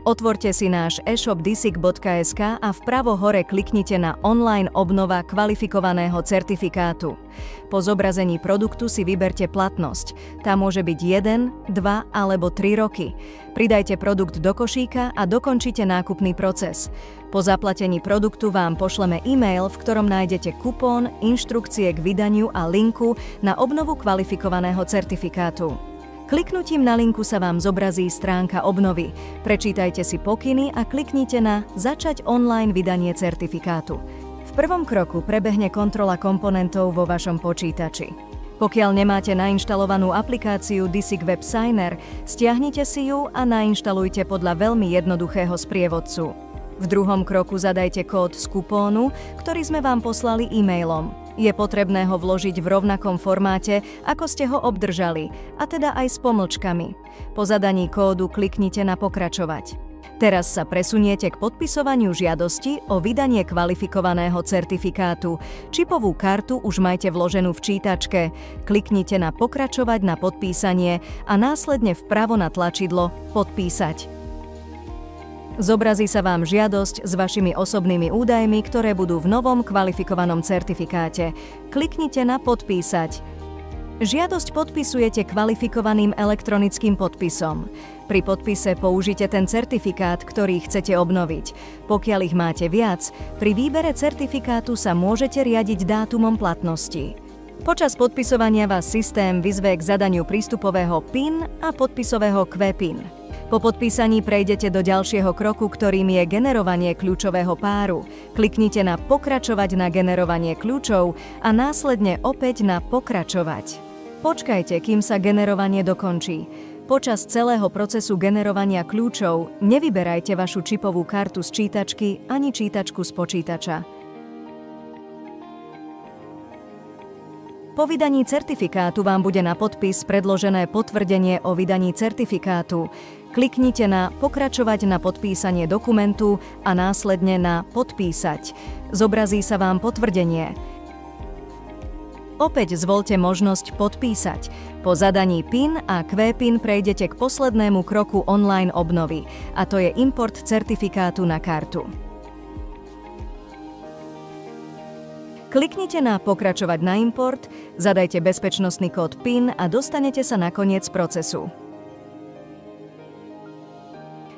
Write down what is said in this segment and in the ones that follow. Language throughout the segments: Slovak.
Otvorte si náš e-shop disic.sk a vpravo hore kliknite na online obnova kvalifikovaného certifikátu. Po zobrazení produktu si vyberte platnosť. Tá môže byť 1, 2 alebo 3 roky. Pridajte produkt do košíka a dokončite nákupný proces. Po zaplatení produktu vám pošleme e-mail, v ktorom nájdete kupón, inštrukcie k vydaniu a linku na obnovu kvalifikovaného certifikátu. Kliknutím na linku sa vám zobrazí stránka obnovy. Prečítajte si pokyny a kliknite na Začať online vydanie certifikátu. V prvom kroku prebehne kontrola komponentov vo vašom počítači. Pokiaľ nemáte nainštalovanú aplikáciu Disic Web Signer, stiahnite si ju a nainštalujte podľa veľmi jednoduchého sprievodcu. V druhom kroku zadajte kód z kupónu, ktorý sme vám poslali e-mailom. Je potrebné ho vložiť v rovnakom formáte, ako ste ho obdržali, a teda aj s pomlčkami. Po zadaní kódu kliknite na Pokračovať. Teraz sa presuniete k podpisovaniu žiadosti o vydanie kvalifikovaného certifikátu. Čipovú kartu už majte vloženú v čítačke. Kliknite na Pokračovať na podpísanie a následne vpravo na tlačidlo Podpísať. Zobrazí sa vám žiadosť s vašimi osobnými údajmi, ktoré budú v novom kvalifikovanom certifikáte. Kliknite na Podpísať. Žiadosť podpisujete kvalifikovaným elektronickým podpisom. Pri podpise použite ten certifikát, ktorý chcete obnoviť. Pokiaľ ich máte viac, pri výbere certifikátu sa môžete riadiť dátumom platnosti. Počas podpisovania vás systém vyzve k zadaniu prístupového PIN a podpisového QPIN. Po podpísaní prejdete do ďalšieho kroku, ktorým je generovanie kľúčového páru. Kliknite na Pokračovať na generovanie kľúčov a následne opäť na Pokračovať. Počkajte, kým sa generovanie dokončí. Počas celého procesu generovania kľúčov nevyberajte vašu čipovú kartu z čítačky ani čítačku z počítača. Po vydaní certifikátu vám bude na podpis predložené potvrdenie o vydaní certifikátu. Kliknite na Pokračovať na podpísanie dokumentu a následne na Podpísať. Zobrazí sa vám potvrdenie. Opäť zvoľte možnosť Podpísať. Po zadaní PIN a QPIN prejdete k poslednému kroku online obnovy, a to je import certifikátu na kartu. Kliknite na Pokračovať na import, zadajte bezpečnostný kód PIN a dostanete sa na koniec procesu.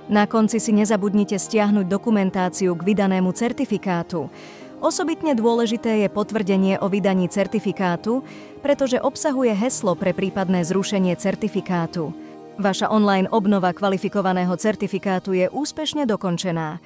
Na konci si nezabudnite stiahnuť dokumentáciu k vydanému certifikátu. Osobitne dôležité je potvrdenie o vydaní certifikátu, pretože obsahuje heslo pre prípadné zrušenie certifikátu. Vaša online obnova kvalifikovaného certifikátu je úspešne dokončená.